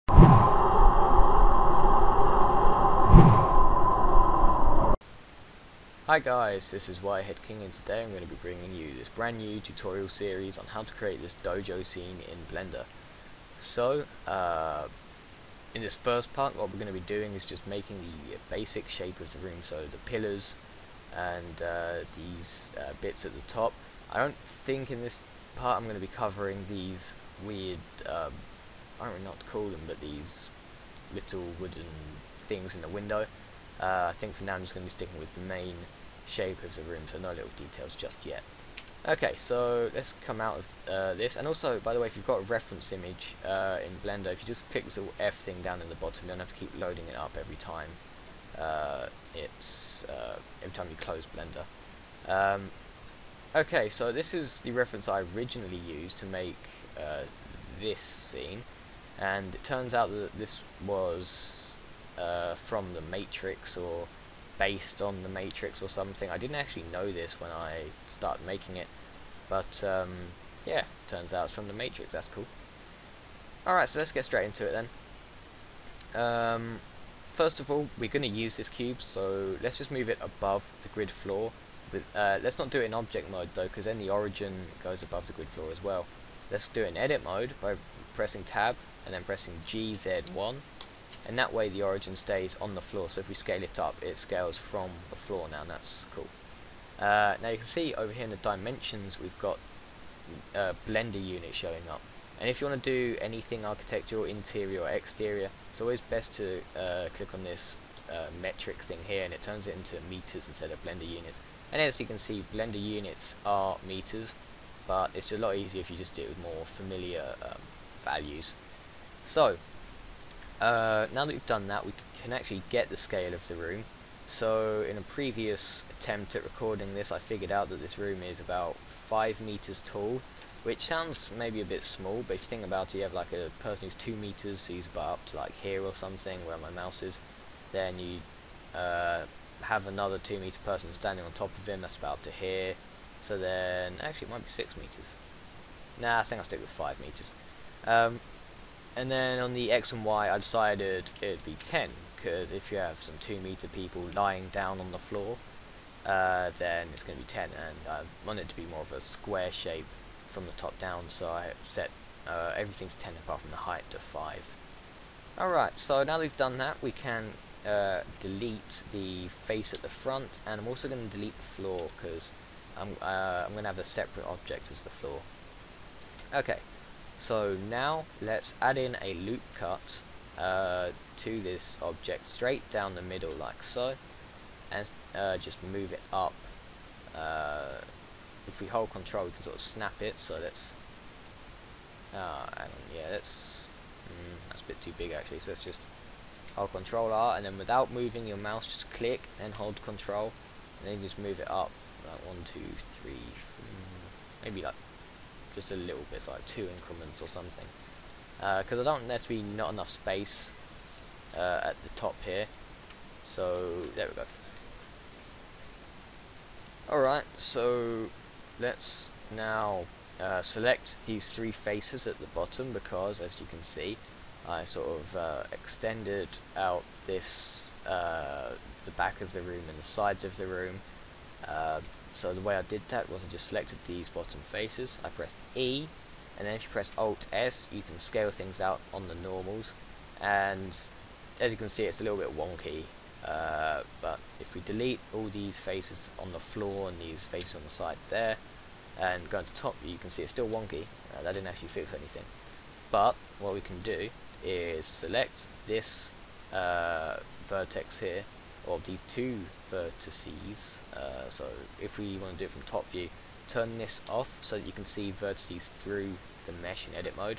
Hi guys, this is Wireheadking, and today I'm going to be bringing you this brand new tutorial series on how to create this dojo scene in Blender. So, in this first part, what we're going to be doing is just making the basic shape of the room, so the pillars and these bits at the top. I don't think in this part I'm going to be covering these weird, I don't know what to call them, but these little wooden things in the window. I think for now I'm just going to be sticking with the main shape of the room, so no little details just yet. Okay, so let's come out of this, and also, by the way, if you've got a reference image in Blender, if you just click this little F thing down in the bottom, you don't have to keep loading it up every time every time you close Blender. Okay, so this is the reference I originally used to make this scene, and it turns out that this was from the Matrix, or based on the Matrix or something. I didn't actually know this when I started making it, but yeah, turns out it's from the Matrix. That's cool. Alright, so let's get straight into it then. First of all, we're going to use this cube, so let's just move it above the grid floor. Let's not do it in object mode though, because then the origin goes above the grid floor as well. Let's do it in edit mode by pressing tab and then pressing GZ1, and that way the origin stays on the floor. So if we scale it up, it scales from the floor now, and that's cool. Now you can see over here in the dimensions we've got Blender unit showing up, and if you want to do anything architectural, interior or exterior, it's always best to click on this metric thing here, and it turns it into meters instead of Blender units. And as you can see, Blender units are meters, but it's a lot easier if you just do it with more familiar values. So now that we've done that, we can actually get the scale of the room. So in a previous attempt at recording this, I figured out that this room is about 5 meters tall, which sounds maybe a bit small, but if you think about it, you have like a person who's 2 meters, so he's about up to like here or something, where my mouse is. Then you have another 2 meter person standing on top of him, that's about up to here. So then, actually it might be 6 meters. Nah, I think I'll stick with 5 meters. And then on the X and Y, I decided it'd be 10, because if you have some 2 meter people lying down on the floor, then it's going to be 10, and I want it to be more of a square shape from the top down, so I set everything to 10 apart from the height to 5. Alright, so now we've done that, we can delete the face at the front, and I'm also going to delete the floor, because I'm going to have a separate object as the floor. Okay. So now let's add in a loop cut to this object straight down the middle like so, and just move it up. If we hold control, we can sort of snap it, so let's hang on, yeah, that's a bit too big actually, so let's just hold control R, and then without moving your mouse, just click and hold control, and then just move it up like 1, 2, 3, maybe like just a little bit, so like 2 increments or something, because I don't want there to be not enough space at the top here. So there we go. Alright, so let's now select these 3 faces at the bottom, because as you can see, I sort of extended out this the back of the room and the sides of the room. So the way I did that was I just selected these bottom faces, I pressed E, and then if you press Alt S, you can scale things out on the normals, and as you can see, it's a little bit wonky, but if we delete all these faces on the floor and these faces on the side there, and go to the top, you can see it's still wonky. That didn't actually fix anything. But what we can do is select this vertex here, or these 2 vertices. So if we want to do it from top view, turn this off so that you can see vertices through the mesh in edit mode.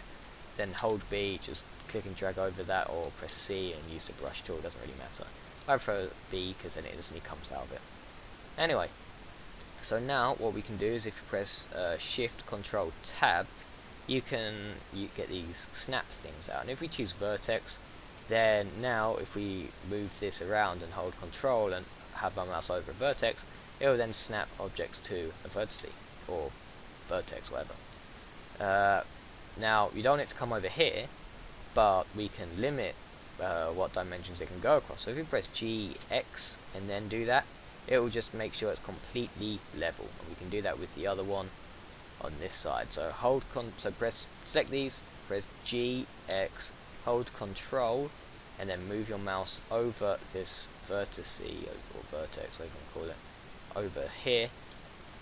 Then hold B, just click and drag over that, or press C and use the brush tool, doesn't really matter. I prefer B because then it instantly comes out of it. Anyway, so now what we can do is if you press Shift Control Tab, you get these snap things out, and if we choose vertex, then now if we move this around and hold control and have my mouse over a vertex, it will then snap objects to a vertex or vertex, whatever. Now you don't want it to come over here, but we can limit what dimensions it can go across. So if we press G, X, and then do that, it will just make sure it's completely level. And we can do that with the other one on this side. So select these, press G, X, hold Control, and then move your mouse over this vertex, or vertex, whatever you want to call it, over here,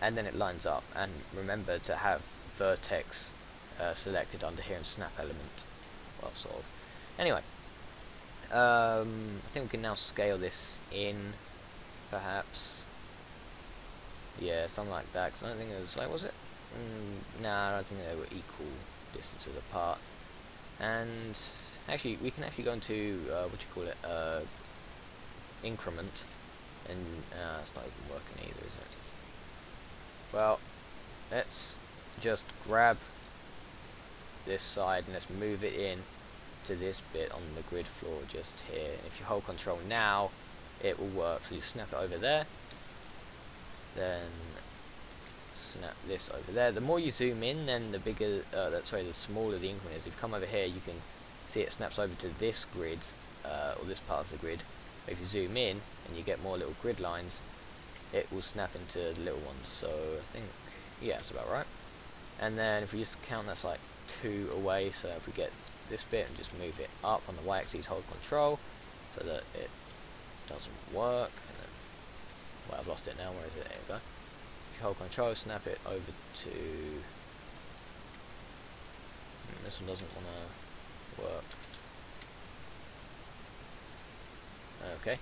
and then it lines up. And remember to have vertex selected under here and snap element. Well, sort of. Anyway, I think we can now scale this in, perhaps. Yeah, something like that. Because I don't think it was, like, was it? Nah, I don't think they were equal distances apart. And actually, we can actually go into increment, and it's not even working either, is it? Well, let's just grab this side and let's move it in to this bit on the grid floor just here. And if you hold Control now, it will work. So you snap it over there, then snap this over there. The more you zoom in, then the bigger, the smaller the increment is. If you come over here, you can see it snaps over to this grid, or this part of the grid. But if you zoom in and you get more little grid lines, it will snap into the little ones. So I think, yeah, that's about right. And then if we just count, that's like 2 away. So if we get this bit and just move it up on the y-axis, hold Control, so that it doesn't work. And then, well, I've lost it now. Where is it? There we go. If you hold Control, snap it over to. This one doesn't want to work. Okay,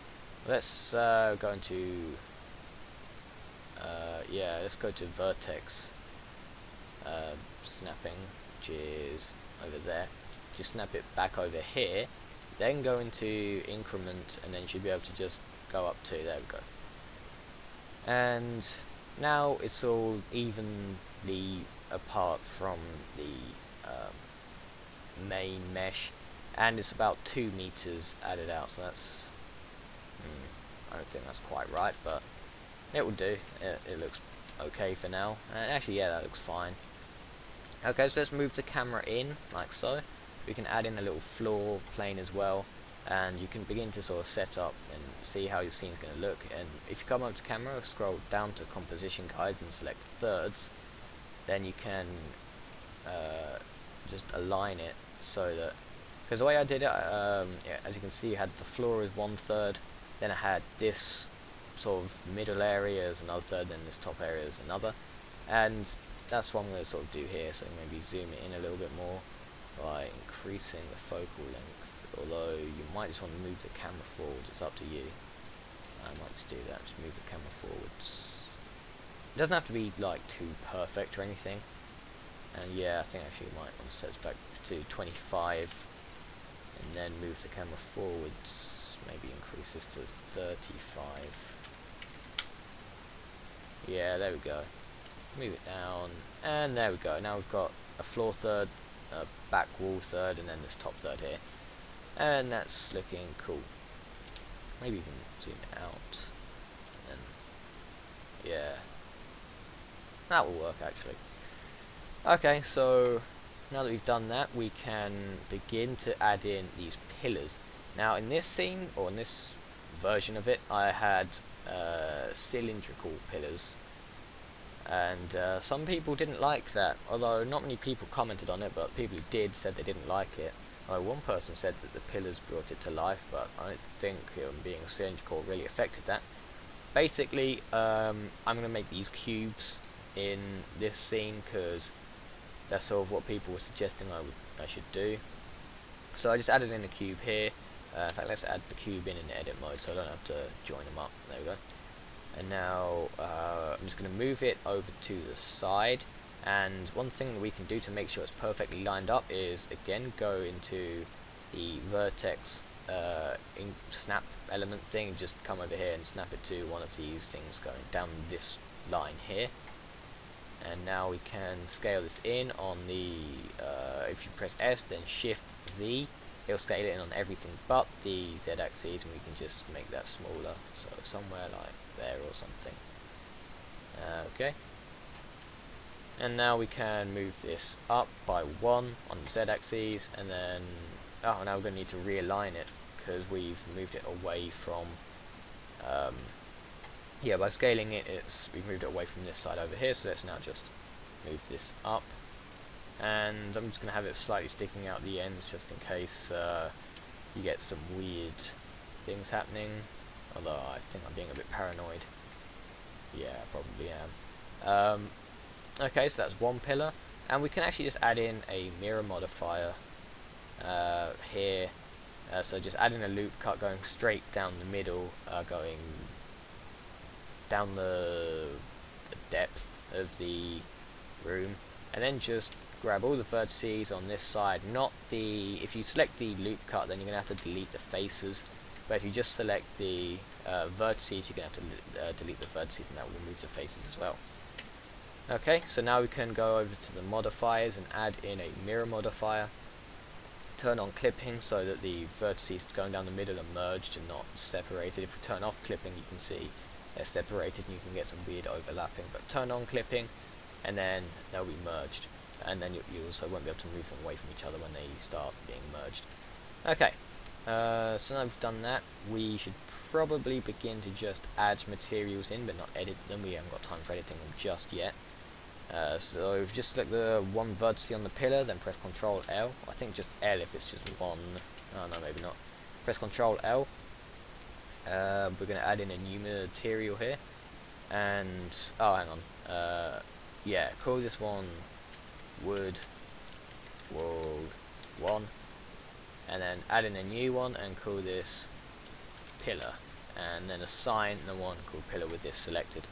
let's go into. Yeah, let's go to vertex snapping, which is over there. Just snap it back over here, then go into increment, and then you should be able to just go up to, there we go. And now it's all evenly apart from the main mesh, and it's about 2 meters added out, so that's, I don't think that's quite right, but it will do. It looks okay for now. And actually, yeah, that looks fine. Okay, so let's move the camera in, like so. We can add in a little floor plane as well, and you can begin to sort of set up and see how your scene's going to look. And if you come up to camera, scroll down to composition guides and select thirds, then you can just align it so that, because the way I did it, yeah, as you can see, I had the floor as 1/3, then I had this sort of middle area as another third, then this top area as another, and that's what I'm going to sort of do here. So maybe zoom it in a little bit more by increasing the focal length, although you might just want to move the camera forwards. It's up to you. I might just do that, just move the camera forwards. It doesn't have to be like too perfect or anything. And yeah, I think actually you might want to set it back to 25 and then move the camera forwards, maybe increase this to 35. Yeah, there we go. Move it down, and there we go. Now we've got a floor third, a back wall third, and then this top third here. And that's looking cool. Maybe even zoom it out. And yeah. That will work actually. Okay, so now that we've done that, we can begin to add in these pillars. Now in this scene, or in this version of it, I had cylindrical pillars, and some people didn't like that, although not many people commented on it, but people who did said they didn't like it. One person said that the pillars brought it to life, but I don't think being cylindrical really affected that. Basically, I'm going to make these cubes in this scene because that's sort of what people were suggesting I should do. So I just added in a cube here. In fact, let's add the cube in edit mode so I don't have to join them up. There we go. And now I'm just going to move it over to the side. And one thing that we can do to make sure it's perfectly lined up is, again, go into the vertex snap element thing, just come over here and snap it to one of these things going down this line here. And now we can scale this in on the, if you press S then Shift Z, it'll scale it in on everything but the Z axis, and we can just make that smaller, so somewhere like there or something. Okay. And now we can move this up by 1 on the Z axis, and then oh, now we're going to need to realign it because we've moved it away from. Yeah, by scaling it, we've moved it away from this side over here. So let's now just move this up, and I'm just going to have it slightly sticking out the ends just in case you get some weird things happening. Although I think I'm being a bit paranoid. Yeah, I probably am. Okay, so that's one pillar, and we can actually just add in a mirror modifier here. So just adding a loop cut going straight down the middle, going down the depth of the room, and then just grab all the vertices on this side. If you select the loop cut, then you're going to have to delete the faces, but if you just select the vertices, you're going to have to delete the vertices, and that will remove the faces as well. Okay, so now we can go over to the modifiers and add in a mirror modifier. Turn on clipping so that the vertices going down the middle are merged and not separated. If we turn off clipping, you can see they're separated and you can get some weird overlapping, but turn on clipping and then they'll be merged, and then you also won't be able to move them away from each other when they start being merged. Okay, so now we've done that, we should probably begin to just add materials in but not edit them. We haven't got time for editing them just yet. So if you just select the one vertex on the pillar, then press Ctrl L. I think just L if it's just one. Oh no, maybe not. Press Ctrl L. We're going to add in a new material here, and oh, hang on. Yeah, call this one wood world 1, and then add in a new one and call this pillar, and then assign the one called pillar with this selected.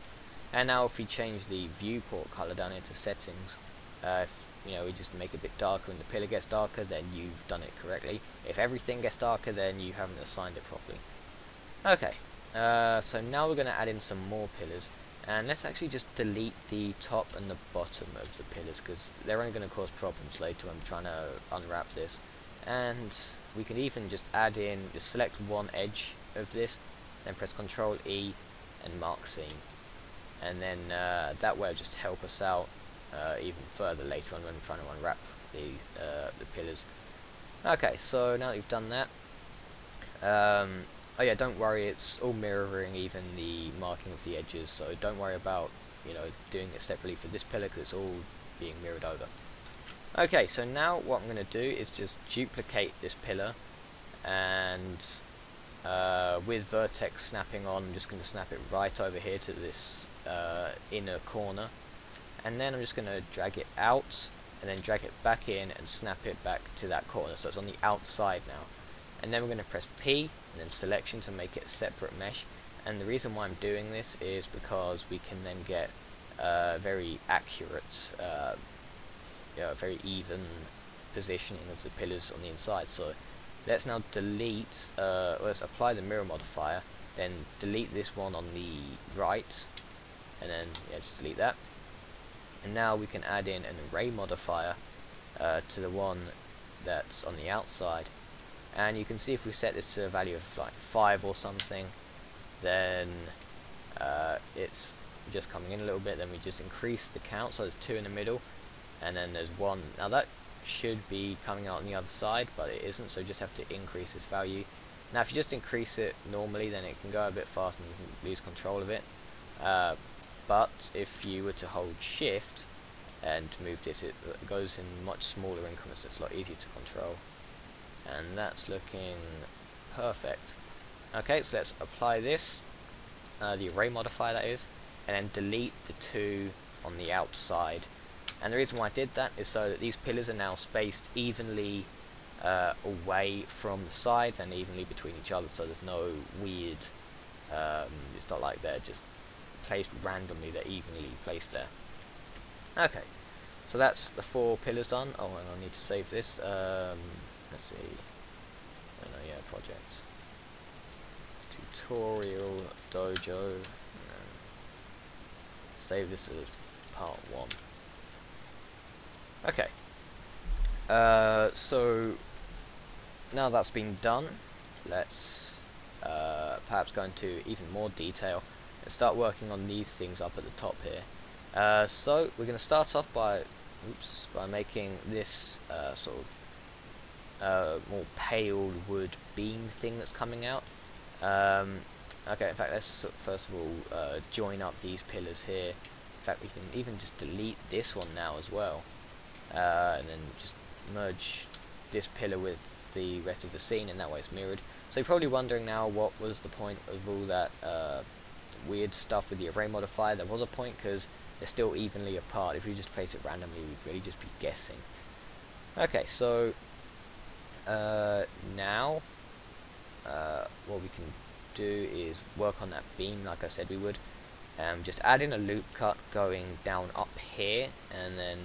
And now if we change the viewport color down into settings, if we just make it a bit darker and the pillar gets darker, then you've done it correctly. If everything gets darker, then you haven't assigned it properly. Okay, so now we're going to add in some more pillars, and let's actually just delete the top and the bottom of the pillars because they're only going to cause problems later when we're trying to unwrap this. And we can even just just select one edge of this, then press Ctrl E and mark seam. And then that way it'll just help us out even further later on when we're trying to unwrap the pillars. Okay, so now that you've done that, oh yeah, don't worry, it's all mirroring even the marking of the edges, so don't worry about doing it separately for this pillar because it's all being mirrored over. Okay, so now what I'm going to do is just duplicate this pillar, and with vertex snapping on, I'm just going to snap it right over here to this inner corner, and then I'm just going to drag it out and then drag it back in and snap it back to that corner, so it's on the outside now. And then we're going to press P and then selection to make it a separate mesh, and the reason why I'm doing this is because we can then get very accurate, very even positioning of the pillars on the inside. So let's now let's apply the mirror modifier, then delete this one on the right, and then just delete that. And now we can add in an array modifier to the one that's on the outside, and you can see if we set this to a value of like 5 or something, then it's just coming in a little bit, then we just increase the count, so there's 2 in the middle, and then there's 1. Now that should be coming out on the other side, but it isn't, so you just have to increase this value. Now if you just increase it normally, then it can go a bit fast and you can lose control of it. But if you were to hold shift and move this, it goes in much smaller increments, it's a lot easier to control. And that's looking perfect. Okay, so let's apply this, the array modifier that is, and then delete the 2 on the outside. And the reason why I did that is so that these pillars are now spaced evenly away from the sides and evenly between each other, so there's no weird, it's not like they're just placed randomly, they're evenly placed there. Okay, so that's the 4 pillars done. Oh, and I need to save this. Let's see. Oh no, yeah, projects. Tutorial, Dojo. Save this as part 1. Okay. So now that's been done, let's perhaps go into even more detail and start working on these things up at the top here. So we're going to start off by making this sort of more pale wood beam thing that's coming out. Okay, in fact, let's first of all join up these pillars here. In fact, we can even just delete this one now as well, and then just merge this pillar with the rest of the scene, and that way it's mirrored. So you're probably wondering now, what was the point of all that weird stuff with the array modifier? There was a point, because they're still evenly apart. If you just place it randomly, we'd really just be guessing. Okay, so now what we can do is work on that beam like I said we would. Just add in a loop cut going down up here, and then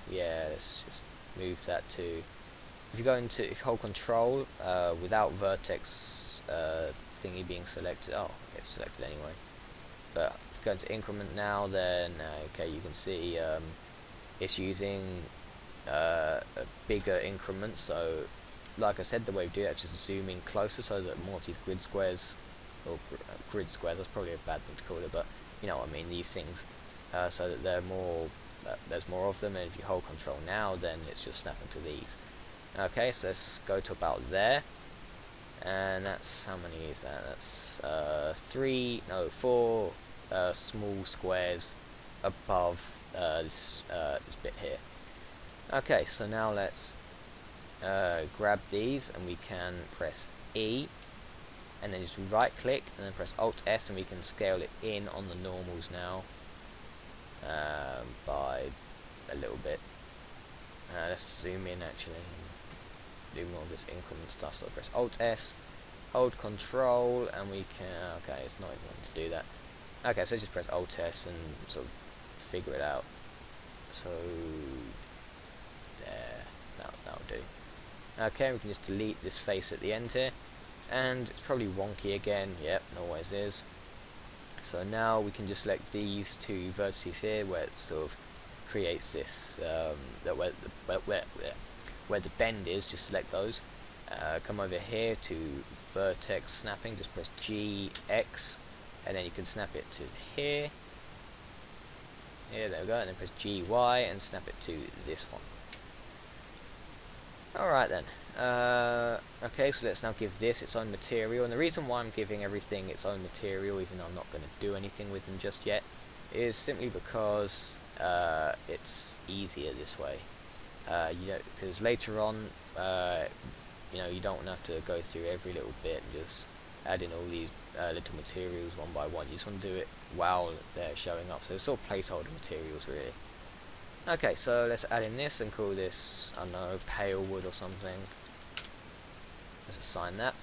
yeah, let's just move that to, if you hold control without vertex thingy being selected, oh, it's selected anyway, but if you go into increment now, then okay, you can see it's using a bigger increment. So like I said, the way we do it is just zoom in closer so that more of these grid squares, or grid squares, that's probably a bad thing to call it, but you know what I mean, these things, so that they're more, there's more of them, and if you hold control now, then it's just snapping to these. Okay, so let's go to about there, and that's, how many is that? That's 4 small squares above this bit here. Okay, so now let's grab these, and we can press E, and then just right click, and then press Alt S, and we can scale it in on the normals now by a little bit. Let's zoom in actually, do more of this increment stuff. So press Alt S, hold control, and we can, okay, it's not even wanting to do that. Okay, so just press Alt S and sort of figure it out. So there, that'll do. Okay, we can just delete this face at the end here, and it's probably wonky again. Yep, it always is. So now we can just select these two vertices here, where it sort of creates this where the bend is. Just select those. Come over here to vertex snapping. Just press GX, and then you can snap it to here. Yeah, there we go. And then press GY and snap it to this one. Alright then, okay, so let's now give this its own material, and the reason why I'm giving everything its own material, even though I'm not going to do anything with them just yet, is simply because it's easier this way. Because later on, you know, you don't have to go through every little bit and just add in all these little materials one by one. You just want to do it while they're showing up, so it's sort of placeholder materials really. Okay, so let's add in this and call this, I don't know, pale wood or something. Let's assign that.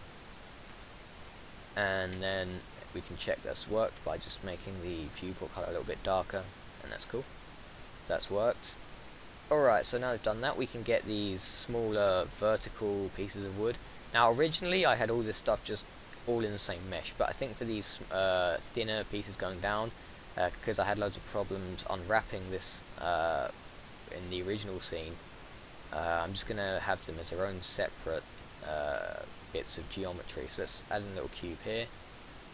And then we can check that's worked by just making the viewport color a little bit darker, and that's cool. So that's worked. Alright, so now we've done that, we can get these smaller vertical pieces of wood. Now originally I had all this stuff just all in the same mesh, but I think for these thinner pieces going down, because I had loads of problems unwrapping this in the original scene, I'm just going to have them as their own separate bits of geometry. So let's add a little cube here,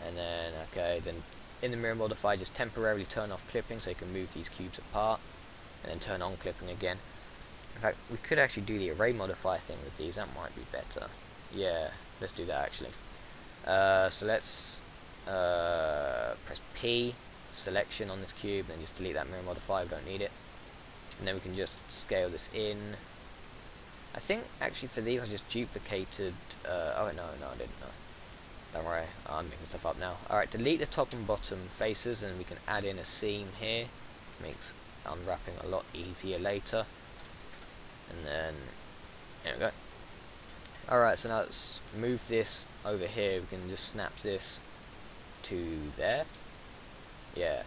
and then okay, then in the mirror modifier just temporarily turn off clipping so you can move these cubes apart, and then turn on clipping again. In fact, we could actually do the array modifier thing with these, that might be better. Yeah, let's do that actually. So let's press P, selection on this cube, and then just delete that mirror modifier, we don't need it. And then we can just scale this in. I think actually for these I just duplicated, oh no, I didn't, no. Don't worry, I'm making stuff up now. Alright, delete the top and bottom faces, and we can add in a seam here. Makes unwrapping a lot easier later. And then, there we go. Alright, so now let's move this over here. We can just snap this to there. Yeah.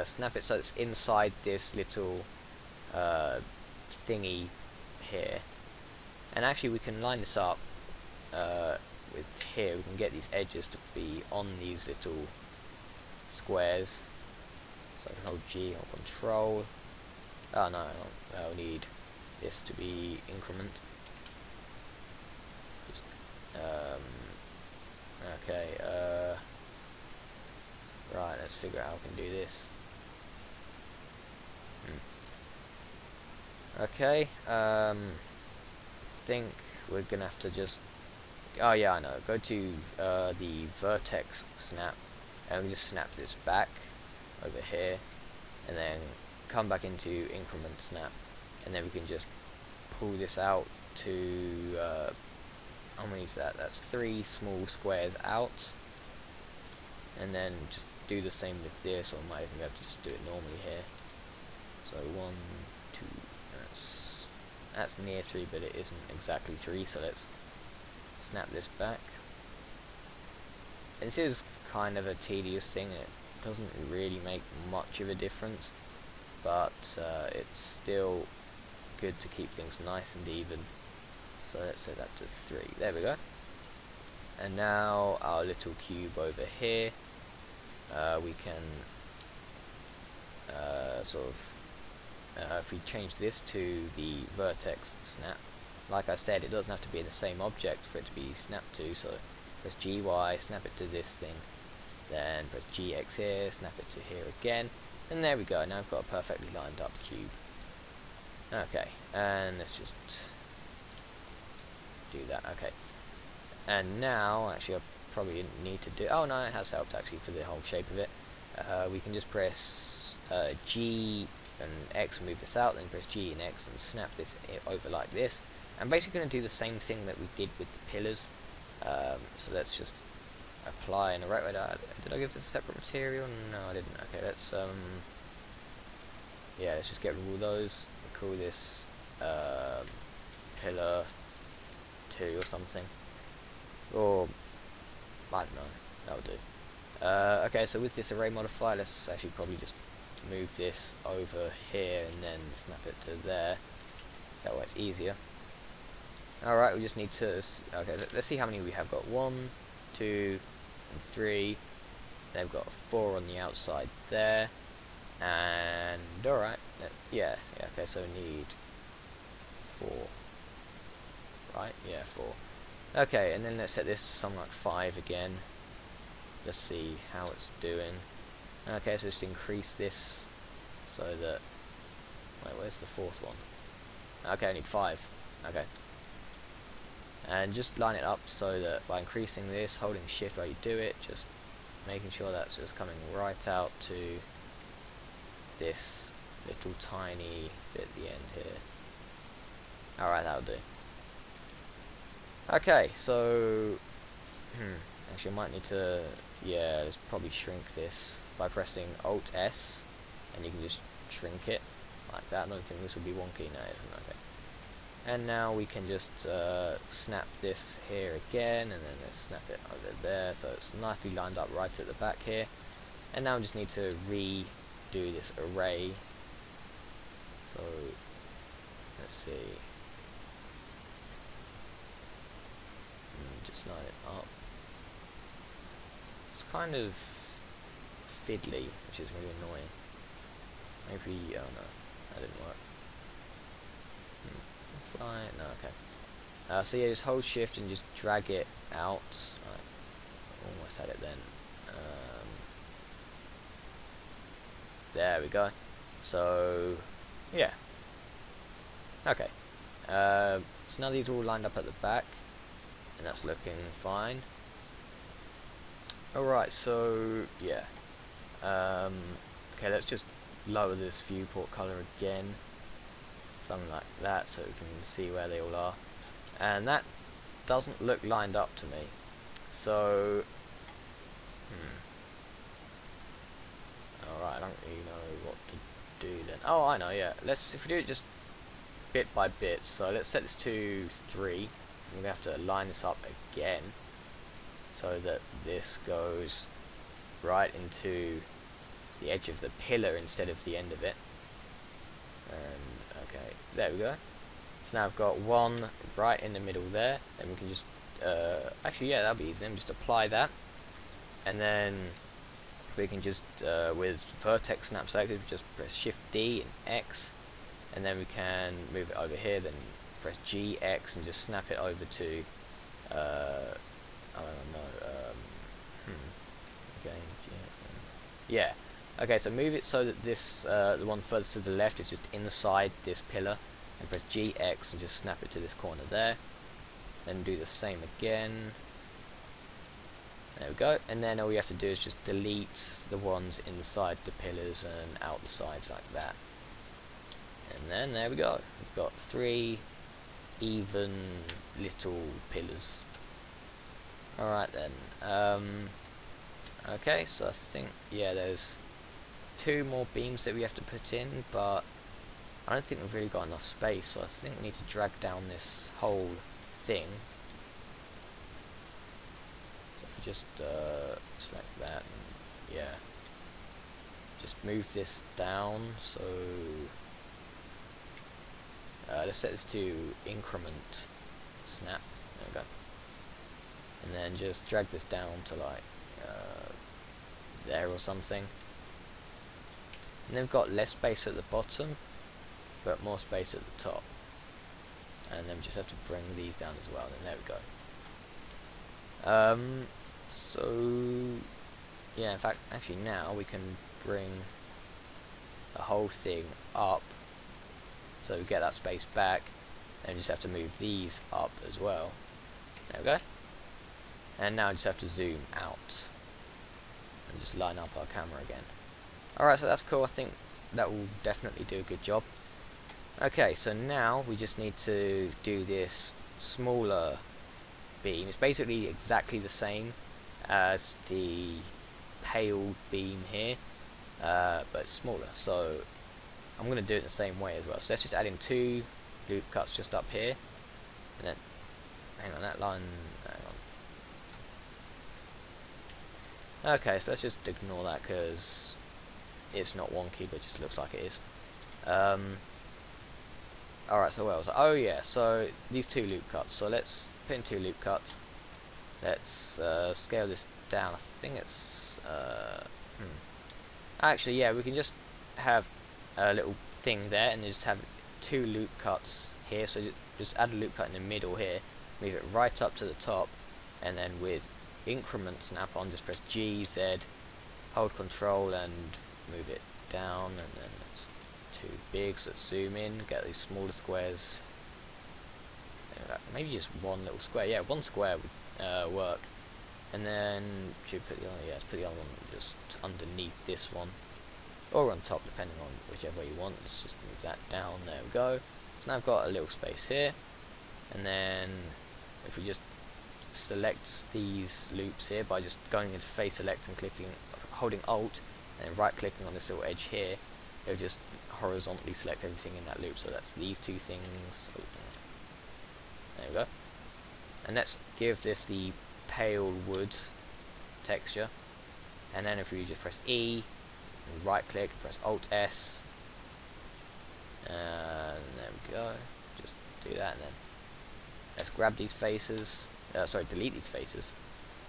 Snap it so it's inside this little thingy here. And actually we can line this up with here. We can get these edges to be on these little squares. So I can hold G or control. Oh no, I'll need this to be increment. Just, okay, right, let's figure out how we can do this. Okay, think we're gonna have to just, oh yeah, I know, go to the vertex snap, and we just snap this back over here, and then come back into increment snap, and then we can just pull this out to, how many is that? That's 3 small squares out, and then just do the same with this, or I might even be able to just do it normally here. So 1, 2, that's near 3, but it isn't exactly 3, so let's snap this back. And this is kind of a tedious thing, it doesn't really make much of a difference, but it's still good to keep things nice and even. So let's set that to 3, there we go. And now our little cube over here, we can sort of, if we change this to the vertex snap, like I said, it doesn't have to be in the same object for it to be snapped to, so press GY, snap it to this thing, then press GX here, snap it to here again, and there we go, now I've got a perfectly lined up cube. Okay, and let's just do that, okay. And now, actually I probably didn't need to do, oh no, it has helped actually for the whole shape of it. We can just press G and X and move this out, then press G and X and snap this over like this. I'm basically going to do the same thing that we did with the pillars. So let's just apply in the right way. Did I give this a separate material? No, I didn't. Okay, let's yeah, let's just get rid of all those. We'll call this pillar 2 or something, or I don't know. That'll do. Okay, so with this array modifier, let's actually probably just move this over here and then snap it to there. That way it's easier. Alright, we just need to, okay, let's see how many we have got. 1, 2, and 3. Then we've got 4 on the outside there. And, alright, yeah, okay, so we need 4. Right, yeah, 4. Okay, and then let's set this to something like 5 again. Let's see how it's doing. Okay, so just increase this so that, wait, where's the 4th one? Okay, I need 5. Okay. And just line it up so that by increasing this, holding shift while you do it, just making sure that's just coming right out to this little tiny bit at the end here. Alright, that'll do. Okay, so actually I might need to, yeah, let's probably shrink this by pressing Alt S, and you can just shrink it like that. I don't think this will be wonky now, isn't it? Okay. And now we can just snap this here again, and then let's snap it over there, so it's nicely lined up right at the back here. And now we just need to redo this array. So let's see. Just line it up. It's kind of fiddly, which is really annoying. Maybe, oh no, that didn't work. Fly, no, okay. So yeah, just hold shift and just drag it out. I almost had it then. There we go. So, yeah. Okay. So now these are all lined up at the back, and that's looking fine. Alright, so, yeah. Okay, let's just lower this viewport color again. Something like that, so we can see where they all are. And that doesn't look lined up to me. So, alright, I don't really know what to do then. Oh, I know, yeah. If we do it just bit by bit, so let's set this to 3. We're going to have to line this up again, so that this goes right into the edge of the pillar instead of the end of it. And okay, there we go. So now I've got 1 right in the middle there. Then we can just actually, yeah, that'll be easy. Then just apply that, and then we can just with vertex snap selected, just press Shift D and X, and then we can move it over here. Then press G, X, and just snap it over to I don't know. Okay, yeah. Okay, so move it so that this the one furthest to the left is just inside this pillar, and press GX and just snap it to this corner there. Then do the same again. There we go, and then all you have to do is just delete the ones inside the pillars and out the sides like that. And then there we go, we've got 3 even little pillars. Alright then, okay, so I think, yeah, there's 2 more beams that we have to put in, but I don't think we've really got enough space, so I think we need to drag down this whole thing. So if we just select that, and yeah, just move this down, so let's set this to increment snap, there we go. And then just drag this down to like there or something. And then we've got less space at the bottom, but more space at the top. And then we just have to bring these down as well, and then there we go. So yeah, in fact, actually now we can bring the whole thing up, so we get that space back, and we just have to move these up as well. There we go. And now we just have to zoom out and just line up our camera again. Alright, so that's cool. I think that will definitely do a good job. Okay, so now we just need to do this smaller beam. It's basically exactly the same as the pale beam here, but smaller. So I'm going to do it the same way as well. So let's just add in 2 loop cuts just up here, and then hang on, that line. Hang on. Okay, so let's just ignore that because it's not wonky, but it just looks like it is. Alright, so what else? Oh yeah, so these 2 loop cuts. So let's put in 2 loop cuts. Let's scale this down. I think it's actually, yeah, we can just have a little thing there and just have 2 loop cuts here. So just add a loop cut in the middle here, move it right up to the top, and then with increment snap on, just press G, Z, hold control and move it down, and then it's too big, so let's zoom in, get these smaller squares. Maybe just 1 little square. Yeah, 1 square would work. And then should put the other, yeah, let's put the other one just underneath this one, or on top, depending on whichever way you want. Let's just move that down. There we go. So now I've got a little space here, and then if we just select these loops here by just going into face select and clicking, holding Alt, and then right clicking on this little edge here, it'll just horizontally select everything in that loop. So that's these 2 things. There we go. And let's give this the pale wood texture, and then if we just press E and right click, press Alt S, and there we go, just do that, and then let's grab these faces, sorry, delete these faces,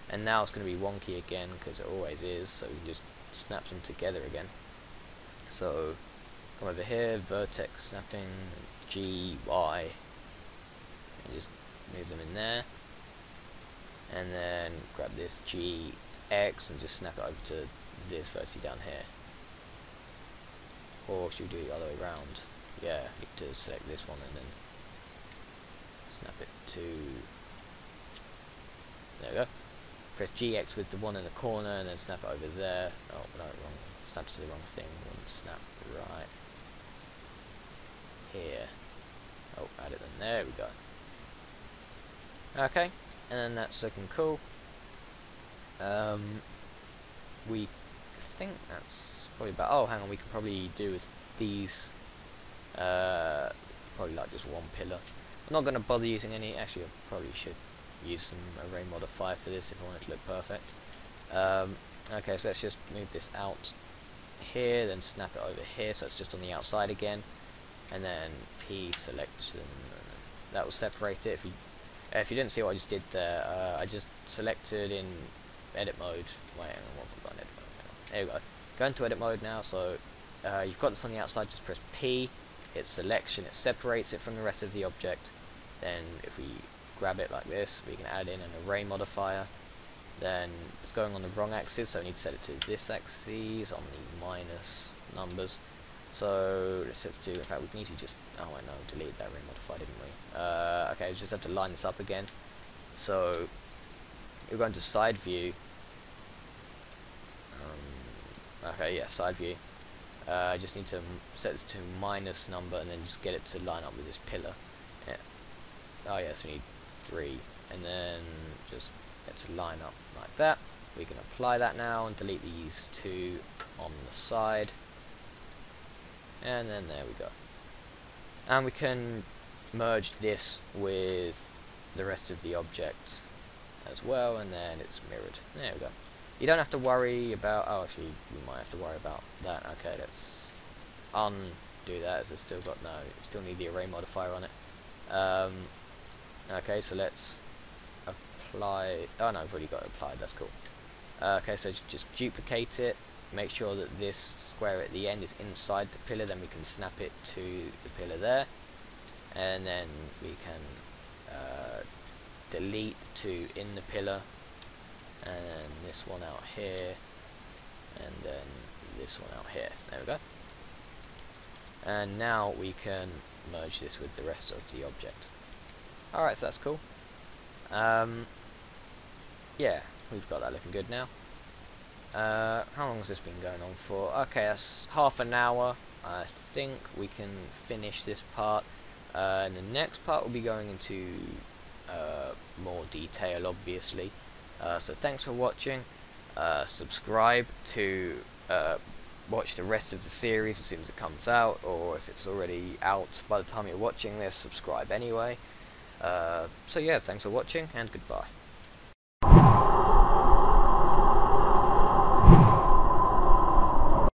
and now it's going to be wonky again because it always is, so we can just snap them together again. So come over here, vertex snapping, G, Y, and just move them in there, and then grab this G, X and just snap it over to this vertex down here. Or should we do it the other way around? Yeah, you need to select this one and then snap it to, there we go. Press GX with the one in the corner and then snap it over there. Oh no, wrong, snaps to the wrong thing. One snap right here. Oh, add it then, there we go. Okay, and then that's looking cool. We think that's probably about, oh hang on, we could probably do is these, probably like just 1 pillar. I'm not going to bother using any, actually I probably should use some array modifier for this if I want it to look perfect. Okay, so let's just move this out here, then snap it over here so it's just on the outside again, and then P selection, that will separate it. If you didn't see what I just did there, I just selected in edit mode. Wait, hang on, what have we got in edit mode? There we go. Go into edit mode now, so you've got this on the outside, just press P, hit selection, it separates it from the rest of the object. Then if we grab it like this, we can add in an array modifier. Then it's going on the wrong axis, so I need to set it to this axis on the minus numbers. So let's do. In fact, we need to just. Oh, I know, delete that ring modify, didn't we? Okay, just have to line this up again. So you're going to side view. Okay, yeah, side view. I just need to set this to minus number and then just get it to line up with this pillar. Yeah. Oh yes, we need 3, and then just get to line up like that. We can apply that now and delete these 2 on the side, and then there we go. And we can merge this with the rest of the object as well, and then it's mirrored. There we go. You don't have to worry about. Oh, actually, you might have to worry about that. Okay, let's undo that, as it's still got no. Still need the array modifier on it. Okay, so let's apply. Oh no, I've already got it applied. That's cool. Okay, so just duplicate it. Make sure that this square at the end is inside the pillar. Then we can snap it to the pillar there, and then we can delete 2 in the pillar, and this one out here, and then this one out here. There we go. And now we can merge this with the rest of the object. Alright, so that's cool. Yeah, we've got that looking good now. How long has this been going on for? Okay, that's half an hour. I think we can finish this part. And the next part will be going into more detail, obviously. So thanks for watching. Subscribe to watch the rest of the series as soon as it comes out, or if it's already out by the time you're watching this, subscribe anyway. So yeah, thanks for watching, and goodbye.